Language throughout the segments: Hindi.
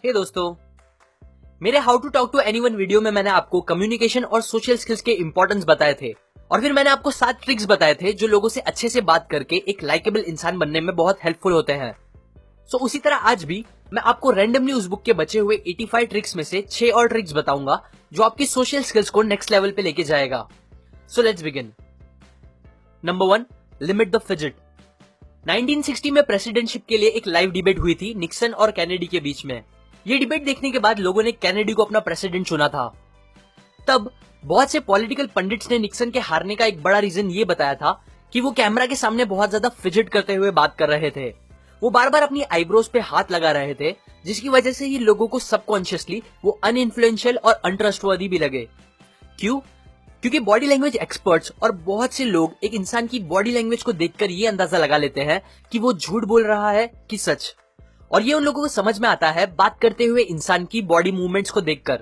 हे दोस्तों, मेरे how to talk to anyone video में मैंने आपको कम्युनिकेशन और सोशल स्किल्स के इंपॉर्टेंस बताए थे और फिर मैंने आपको 7 ट्रिक्स बताए थे जो लोगों से अच्छे से बात करके एक लाइकेबल इंसान बनने में बहुत हेल्पफुल होते हैं। सो उसी तरह आज भी मैं आपको रैंडमली उस बुक के बचे हुए 85 ट्रिक्स में से 6 और ट्रिक्स बताऊंगा जो आपकी सोशल स्किल्स को नेक्स्ट लेवल पे लेके जाएगा। So let's begin. Number 1, limit the fidget. 1960 में प्रेसिडेंटशिप के लिए एक लाइव डिबेट हुई थी निक्सन और कैनेडी के बीच में। ये डिबेट देखने के बाद लोगों ने कैनेडी को अपना प्रेसिडेंट चुना था। तब बहुत से पॉलिटिकल पंडित्स ने निक्सन के हारने का एक बड़ा रीजन ये बताया था कि वो कैमरा के सामने बहुत ज्यादा फिजिट करते हुए बात कर रहे थे। वो बार बार अपनी आईब्रोज पे हाथ लगा रहे थे, जिसकी वजह से ही लोगों को सबकॉन्शियसली वो अनइन्फ्लुएंशियल और अनट्रस्टवर्दी भी लगे। क्यों? क्योंकि बॉडी लैंग्वेज एक्सपर्ट्स और बहुत से लोग एक इंसान की बॉडी लैंग्वेज को देखकर ये अंदाजा लगा लेते हैं कि वो झूठ बोल रहा है कि सच। और ये उन लोगों को समझ में आता है बात करते हुए इंसान की बॉडी मूवमेंट्स को देखकर,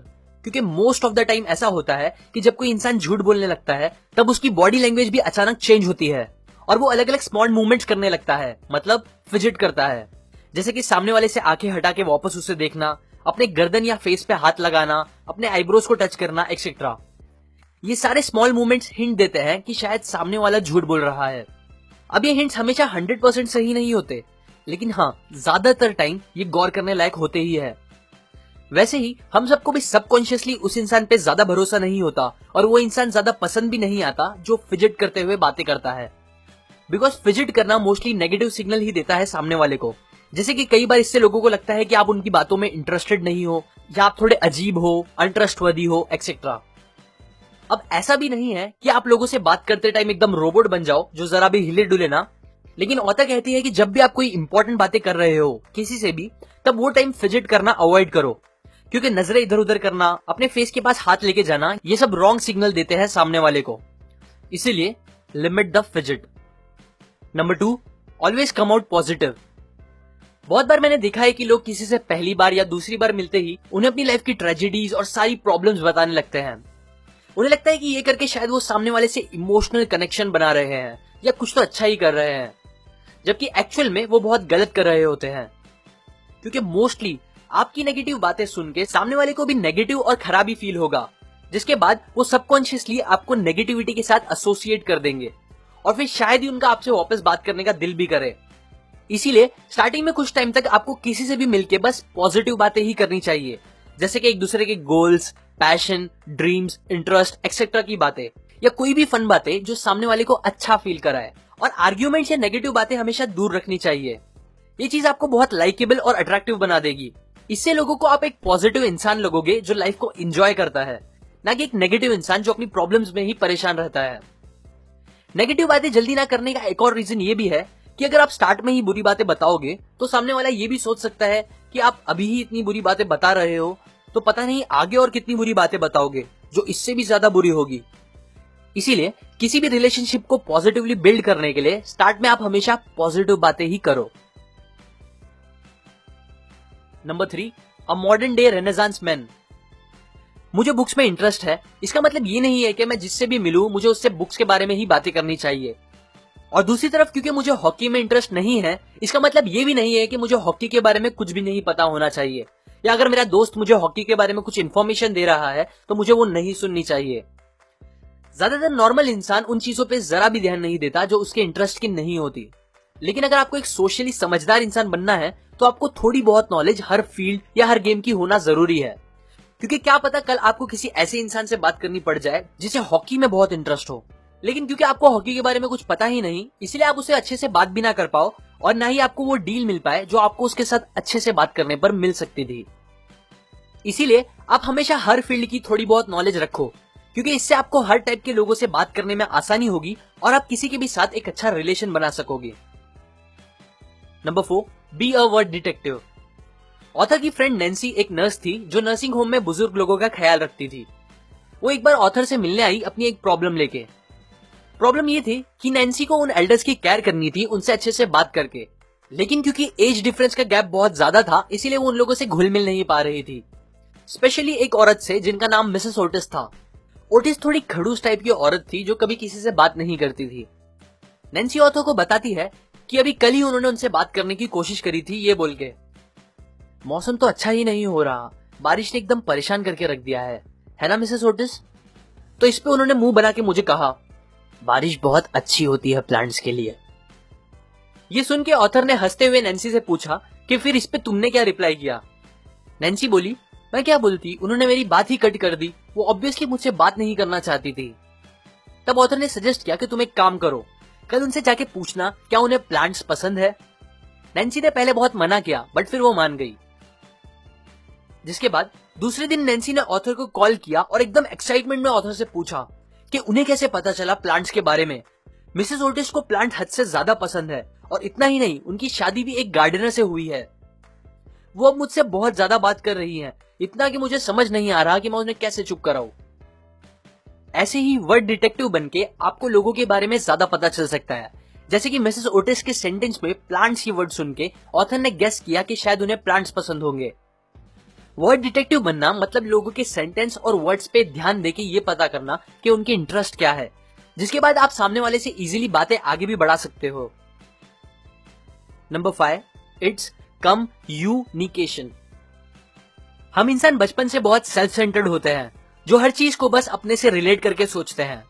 क्योंकि मोस्ट ऑफ द टाइम ऐसा होता है कि जब कोई इंसान झूठ बोलने लगता है तब उसकी बॉडी लैंग्वेज भी अचानक चेंज होती है और वो अलग अलग स्मॉल मूवमेंट्स करने लगता है, मतलब फिजिट करता है। जैसे कि सामने वाले से आंखें हटा के वापस उसे देखना, अपने गर्दन या फेस पे हाथ लगाना, अपने आईब्रोज को टच करना, एक्सेट्रा। ये सारे स्मॉल मूवमेंट्स हिंट देते हैं कि शायद सामने वाला झूठ बोल रहा है। अब ये हिंट्स हमेशा 100% सही नहीं होते, लेकिन हाँ, ज्यादातर टाइम ये गौर करने लायक होते ही है। वैसे ही हम सबको भी सबकॉन्शियसली उस इंसान पे ज्यादा भरोसा नहीं होता और वो इंसान ज्यादा पसंद भी नहीं आता जो फिजिट करते हुए बातें करता है। बिकॉज फिजिट करना मोस्टली नेगेटिव सिग्नल ही देता है सामने वाले को। जैसे कि कई बार इससे लोगों को लगता है कि आप उनकी बातों में इंटरेस्टेड नहीं हो या आप थोड़े अजीब हो, अनट्रस्टवर्दी हो, एक्सेट्रा। अब ऐसा भी नहीं है कि आप लोगों से बात करते टाइम एकदम रोबोट बन जाओ जो जरा भी हिले डुले ना, लेकिन ऑथर कहती है कि जब भी आप कोई इंपॉर्टेंट बातें कर रहे हो किसी से भी, तब वो टाइम फिजिट करना अवॉइड करो, क्योंकि नजरें इधर उधर करना, अपने फेस के पास हाथ लेके जाना, ये सब रॉन्ग सिग्नल देते हैं सामने वाले को। इसीलिए limit the fidget. Number 2, always come out positive. बहुत बार मैंने देखा है कि लोग किसी से पहली बार या दूसरी बार मिलते ही उन्हें अपनी लाइफ की ट्रेजेडीज और सारी प्रॉब्लम्स बताने लगते हैं। उन्हें लगता है कि ये करके शायद वो सामने वाले से इमोशनल कनेक्शन बना रहे हैं या कुछ तो अच्छा ही कर रहे हैं, जबकि एक्चुअल में वो बहुत गलत कर रहे होते हैं। क्योंकि मोस्टली आपकी नेगेटिव बातें सुन के सामने वाले को भी नेगेटिव और खराबी फील होगा, जिसके बाद वो सबकॉन्शियसली आपको नेगेटिविटी के साथ एसोसिएट कर देंगे और फिर शायद ही उनका आपसे वापस बात करने का दिल भी करे। इसीलिए स्टार्टिंग में कुछ टाइम तक आपको किसी से भी मिलके बस पॉजिटिव बातें ही करनी चाहिए, जैसे कि एक दूसरे के goals, passion, dreams, interest, etcetera की बातें, या कोई भी फन बातें जो सामने वाले को अच्छा फील कराए। और आर्ग्यूमेंट्स या नेगेटिव बातें हमेशा दूर रखनी चाहिए। ये चीज आपको बहुत लाइकेबल और अट्रैक्टिव बना देगी। इससे लोगों को आप एक पॉजिटिव इंसान लगोगे जो लाइफ को एंजॉय करता है, ना कि एक नेगेटिव इंसान जो अपनी प्रॉब्लम्स में ही परेशान रहता है। नेगेटिव बातें जल्दी ना करने का एक और रीजन ये भी है कि अगर आप स्टार्ट में ही बुरी बातें बताओगे तो सामने वाला ये भी सोच सकता है कि आप अभी ही इतनी बुरी बातें बता रहे हो, तो पता नहीं आगे और कितनी बुरी बातें बताओगे जो इससे भी ज्यादा बुरी होगी। इसीलिए किसी भी रिलेशनशिप को पॉजिटिवली बिल्ड करने के लिए स्टार्ट में आप हमेशा पॉजिटिव बातें ही करो। Number 3, a modern day renaissance man. मुझे बुक्स में इंटरेस्ट है, इसका मतलब ये नहीं है कि मैं जिससे भी मिलूं मुझे उससे बुक्स के बारे में ही बातें करनी चाहिए। और दूसरी तरफ क्योंकि मुझे हॉकी में इंटरेस्ट नहीं है, इसका मतलब ये भी नहीं है कि मुझे हॉकी के बारे में कुछ भी नहीं पता होना चाहिए, या अगर मेरा दोस्त मुझे हॉकी के बारे में कुछ इन्फॉर्मेशन दे रहा है तो मुझे वो नहीं सुननी चाहिए। ज्यादातर नॉर्मल इंसान उन चीजों पे जरा भी ध्यान नहीं देता जो उसके इंटरेस्ट की नहीं होती। लेकिन अगर आपको एक सोशली समझदार इंसान बनना है तो आपको थोड़ी बहुत नॉलेज हर फील्ड या हर गेम की होना जरूरी है, क्योंकि क्या पता कल आपको किसी ऐसे इंसान से बात करनी पड़ जाए जिसे हॉकी में बहुत इंटरेस्ट हो, लेकिन क्योंकि आपको हॉकी के बारे में कुछ पता ही नहीं, इसलिए आप उसे अच्छे से बात भी ना कर पाओ और ना ही आपको वो डील मिल पाए जो आपको उसके साथ अच्छे से बात करने पर मिल सकती थी। इसीलिए आप हमेशा हर फील्ड की थोड़ी बहुत नॉलेज रखो, क्योंकि इससे आपको हर टाइप के लोगों से बात करने में आसानी होगी और आप किसी के भी साथ एक अच्छा रिलेशन बना सकोगे। Number 4, be a word detective. Author की फ्रेंड नैन्सी एक नर्स थी जो नर्सिंग होम में बुजुर्ग लोगों का ख्याल रखती थी। वो एक बार ऑथर से मिलने आई अपनी एक प्रॉब्लम लेके। प्रॉब्लम ये थी कि नैन्सी को उन एल्डर्स की केयर करनी थी उनसे अच्छे से बात करके, लेकिन क्योंकि एज डिफरेंस का गैप बहुत ज्यादा था इसीलिए वो उन लोगों से घुल मिल नहीं पा रही थी, स्पेशली एक औरत से जिनका नाम मिसेस ओटिस था। ओटिस थोड़ी खड़ूस टाइप की औरत थी जो कभी किसी से बात नहीं करती थी। नैन्सी ऑथर को बताती है कि अभी कल ही उन्होंने उनसे बात करने की कोशिश करी थी, ये बोल के मौसम तो अच्छा ही नहीं हो रहा, बारिश ने एकदम परेशान करके रख दिया है ना मिसेस ओटिस? तो इस पे उन्होंने मुंह बना के मुझे कहा, बारिश बहुत अच्छी होती है प्लांट्स के लिए। ये सुन के ऑथर ने हंसते हुए नैन्सी से पूछा कि फिर इस पे तुमने क्या रिप्लाई किया? नैन्सी बोली, मैं क्या बोलती, उन्होंने मेरी बात ही कट कर दी, वो ऑब्वियसली मुझसे बात नहीं करना चाहती थी। तब ऑथर ने सजेस्ट किया कि तुम एक काम करो, कल उनसे जाके पूछना क्या उन्हें प्लांट्स पसंद है। नैन्सी ने पहले बहुत मना किया बट फिर वो मान गई। जिसके बाद दूसरे दिन नैन्सी ने ऑथर को कॉल किया और एकदम एक्साइटमेंट में ऑथर से पूछा कि उन्हें कैसे पता चला प्लांट्स के बारे में। मिसेस ओटिस को प्लांट हद से ज्यादा पसंद है और इतना ही नहीं, उनकी शादी भी एक गार्डनर से हुई है। वो अब मुझसे बहुत ज्यादा बात कर रही हैं, इतना कि मुझे समझ नहीं आ रहा कि मैं उन्हें कैसे चुप कराऊं। ऐसे ही वर्ड डिटेक्टिव बनके आपको लोगों के बारे में ज्यादा पता चल सकता है। जैसे कि मिसेस ओटिस के सेंटेंस में प्लांट्स की वर्ड सुन के ऑथर ने गेस किया कि शायद उन्हें प्लांट्स पसंद होंगे। वर्ड डिटेक्टिव बनना मतलब लोगों के सेंटेंस और वर्ड्स पे ध्यान देके ये पता करना कि उनके इंटरेस्ट क्या है, जिसके बाद आप सामने वाले से इजीली बातें आगे भी बढ़ा सकते हो। Number 5, it's communication. हम इंसान बचपन से बहुत सेल्फ सेंटर्ड होते हैं, जो हर चीज को बस अपने से रिलेट करके सोचते हैं।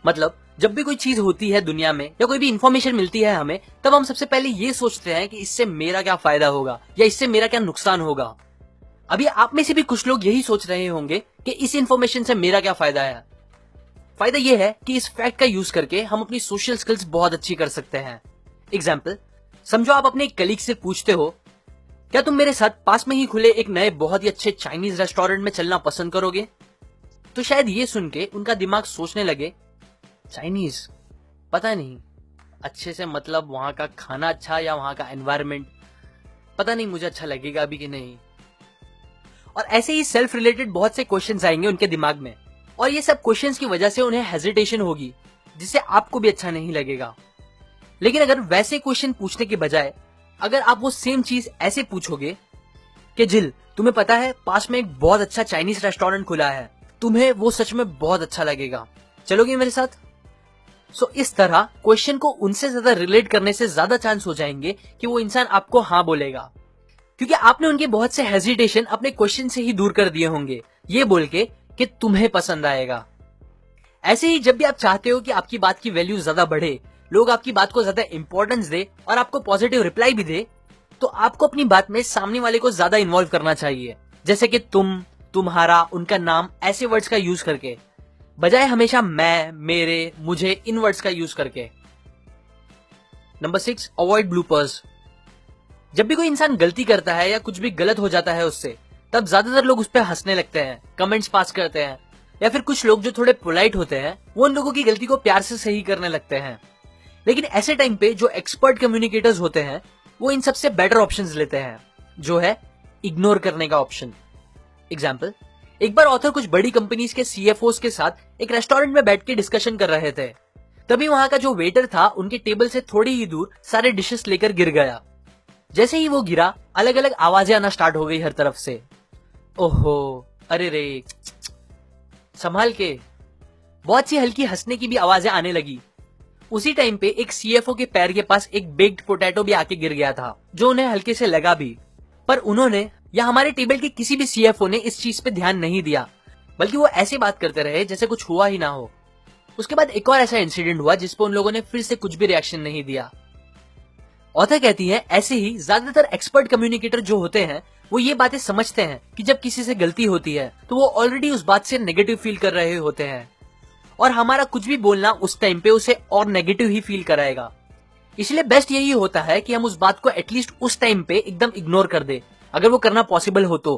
मतलब जब भी कोई चीज होती है दुनिया में या कोई भी इंफॉर्मेशन मिलती है हमें, तब हम सबसे पहले ये सोचते हैं कि इससे मेरा क्या फायदा होगा या इससे मेरा क्या नुकसान होगा। अभी आप में से भी कुछ लोग यही सोच रहे होंगे कि इस इंफॉर्मेशन से मेरा क्या फायदा है। फायदा यह है कि इस फैक्ट का यूज करके हम अपनी सोशल स्किल्स बहुत अच्छी कर सकते हैं। एग्जाम्पल, समझो आप अपने एक कलीग से पूछते हो, क्या तुम मेरे साथ पास में ही खुले एक नए बहुत ही अच्छे चाइनीज रेस्टोरेंट में चलना पसंद करोगे? तो शायद ये सुन के उनका दिमाग सोचने लगे, चाइनीज, पता नहीं, अच्छे से मतलब वहां का खाना अच्छा या वहां का एनवायरनमेंट, पता नहीं मुझे अच्छा लगेगा अभी कि नहीं। और ऐसे ही सेल्फ रिलेटेड बहुत से क्वेश्चंस आएंगे उनके दिमाग में, और ये सब क्वेश्चंस की वजह से उन्हें हेजिटेशन होगी, जिससे आपको भी अच्छा नहीं लगेगा। लेकिन अगर वैसे क्वेश्चन पूछने के बजाय अगर आप वो सेम चीज ऐसे पूछोगे कि जिल, तुम्हें पता है पास में एक बहुत अच्छा चाइनीज रेस्टोरेंट खुला है, तुम्हें वो सच में बहुत अच्छा लगेगा, चलोगे मेरे साथ? सो इस तरह क्वेश्चन को उनसे ज्यादा रिलेट करने से ज्यादा चांस हो जाएंगे कि वो इंसान आपको हाँ बोलेगा, क्योंकि आपने उनके बहुत से हेजिटेशन अपने क्वेश्चन से ही दूर कर दिए होंगे, ये बोल के कि तुम्हें पसंद आएगा। ऐसे ही जब भी आप चाहते हो कि आपकी बात की वैल्यू ज्यादा बढ़े, लोग आपकी बात को ज्यादा इंपॉर्टेंस दे और आपको पॉजिटिव रिप्लाई भी दे, तो आपको अपनी बात में सामने वाले को ज्यादा इन्वॉल्व करना चाहिए। जैसे कि तुम, तुम्हारा, उनका नाम, ऐसे वर्ड्स का यूज करके, बजाय हमेशा मैं, मेरे, मुझे इन वर्ड्स का यूज करके। Number 6, avoid bloopers. जब भी कोई इंसान गलती करता है या कुछ भी गलत हो जाता है उससे, तब ज्यादातर लोग उस पर हंसने लगते हैं, कमेंट्स पास करते हैं, या फिर कुछ लोग जो थोड़े पोलाइट होते हैं वो उन लोगों की गलती को प्यार से सही करने लगते हैं। लेकिन ऐसे टाइम पे जो एक्सपर्ट कम्युनिकेटर्स होते हैं वो इन सबसे बेटर ऑप्शंस लेते हैं, जो है इग्नोर करने का ऑप्शन। एग्जाम्पल, एक बार ऑथर कुछ बड़ी कंपनीज के सीएफओस के साथ एक रेस्टोरेंट में बैठ के डिस्कशन कर रहे थे। तभी वहां का जो वेटर था उनके टेबल से थोड़ी ही दूर सारे डिशेस लेकर गिर गया। जैसे ही वो गिरा, अलग अलग आवाजें आना स्टार्ट हो गई हर तरफ से। ओहो, अरे रे, संभाल के। बहुत सी हल्की हंसने की भी आवाजें आने लगी। उसी टाइम पे एक सीएफओ के पैर के पास एक बेक्ड पोटैटो भी आके गिर गया था, जो उन्हें हल्के से लगा भी। पर उन्होंने या हमारे टेबल के किसी भी सीएफओ ने इस चीज पे ध्यान नहीं दिया, बल्कि वो ऐसे बात करते रहे जैसे कुछ हुआ ही ना हो। उसके बाद एक और ऐसा इंसिडेंट हुआ जिस पर उन लोगों ने फिर से कुछ भी रिएक्शन नहीं दिया। ऑथर कहती है, ऐसे ही ज्यादातर एक्सपर्ट कम्युनिकेटर जो होते हैं वो ये बातें समझते हैं कि जब किसी से गलती होती है तो वो ऑलरेडी उस बात से नेगेटिव फील कर रहे होते हैं, और हमारा कुछ भी बोलना उस टाइम पे उसे और नेगेटिव ही फील कराएगा। इसलिए बेस्ट यही होता है कि हम उस बात को एटलीस्ट उस टाइम पे एकदम इग्नोर कर दे, अगर वो करना पॉसिबल हो तो।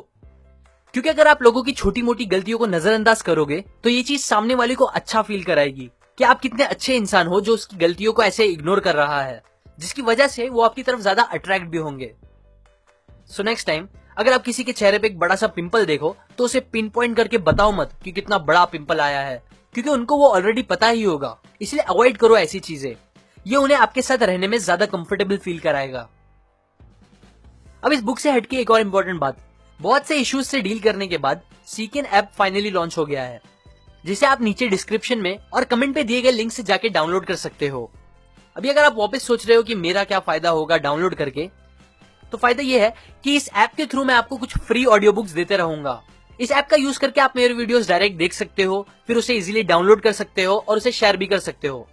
क्योंकि अगर आप लोगों की छोटी मोटी गलतियों को नजरअंदाज करोगे तो ये चीज सामने वाले को अच्छा फील कराएगी कि आप कितने अच्छे इंसान हो जो उसकी गलतियों को ऐसे इग्नोर कर रहा है, जिसकी वजह से वो आपकी तरफ ज्यादा अट्रैक्ट भी होंगे। सो नेक्स्ट टाइम अगर आप किसी के चेहरे पे एक बड़ा सा पिंपल देखो तो उसे पिन पॉइंट करके बताओ मत कि कितना बड़ा पिंपल आया है, क्योंकि उनको वो ऑलरेडी पता ही होगा। इसलिए अवॉइड करो ऐसी चीजें, ये उन्हें आपके साथ रहने में ज्यादा कंफर्टेबल फील कराएगा। अब इस बुक से हटके एक और इम्पोर्टेंट बात, बहुत से इश्यूज से डील करने के बाद सीकेन ऐप फाइनली लॉन्च हो गया है, जिसे आप नीचे डिस्क्रिप्शन में और कमेंट पे दिए गए लिंक से जाके डाउनलोड कर सकते हो। अभी अगर आप वापस सोच रहे हो कि मेरा क्या फायदा होगा डाउनलोड करके, तो फायदा ये है कि इस ऐप के थ्रू मैं आपको कुछ फ्री ऑडियो बुक्स देते रहूंगा। इस ऐप का यूज करके आप मेरे वीडियोस डायरेक्ट देख सकते हो, फिर उसे इजीली डाउनलोड कर सकते हो और उसे शेयर भी कर सकते हो।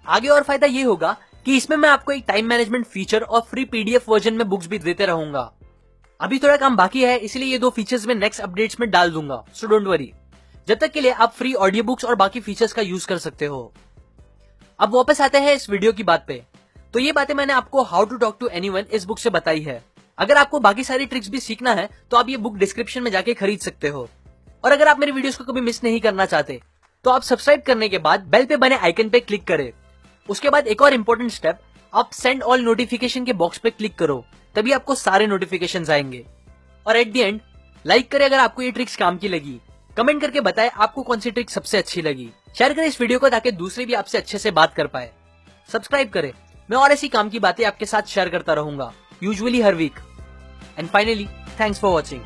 आगे और फायदा ये होगा कि इसमें मैं आपको एक टाइम मैनेजमेंट फीचर और फ्री पीडीएफ वर्जन में बुक्स भी देते रहूंगा। अभी थोड़ा काम बाकी है, इसलिए ये 2 फीचर्स में नेक्स्ट अपडेट्स में डाल दूंगा, सो डोंट वरी। जब तक के लिए आप फ्री ऑडियो बुक्स और बाकी फीचर्स का यूज कर सकते हो। अब वापस आते हैं इस वीडियो की बात पे। तो ये बातें मैंने आपको how to talk to anyone इस बुक से बताई है। अगर आपको बाकी सारी ट्रिक्स भी सीखना है तो आप ये बुक डिस्क्रिप्शन में जाके खरीद सकते हो। और अगर आप मेरी वीडियोस को कभी मिस नहीं करना चाहते तो आप सब्सक्राइब करने के बाद बेल पे बने आइकन पे क्लिक करें। उसके बाद एक और इम्पोर्टेंट स्टेप, आप सेंड ऑल नोटिफिकेशन के बॉक्स पे क्लिक करो, तभी आपको सारे नोटिफिकेशंस आएंगे। और एट द एंड लाइक करें अगर आपको ये ट्रिक्स काम की लगी। कमेंट करके बताएं आपको कौन सी ट्रिक सबसे अच्छी लगी। शेयर करें इस वीडियो को ताकि दूसरे भी आपसे अच्छे से बात कर पाए। सब्सक्राइब करें, मैं और ऐसी काम की बातें आपके साथ शेयर करता रहूंगा, यूजुअली हर week. And finally, thanks for watching.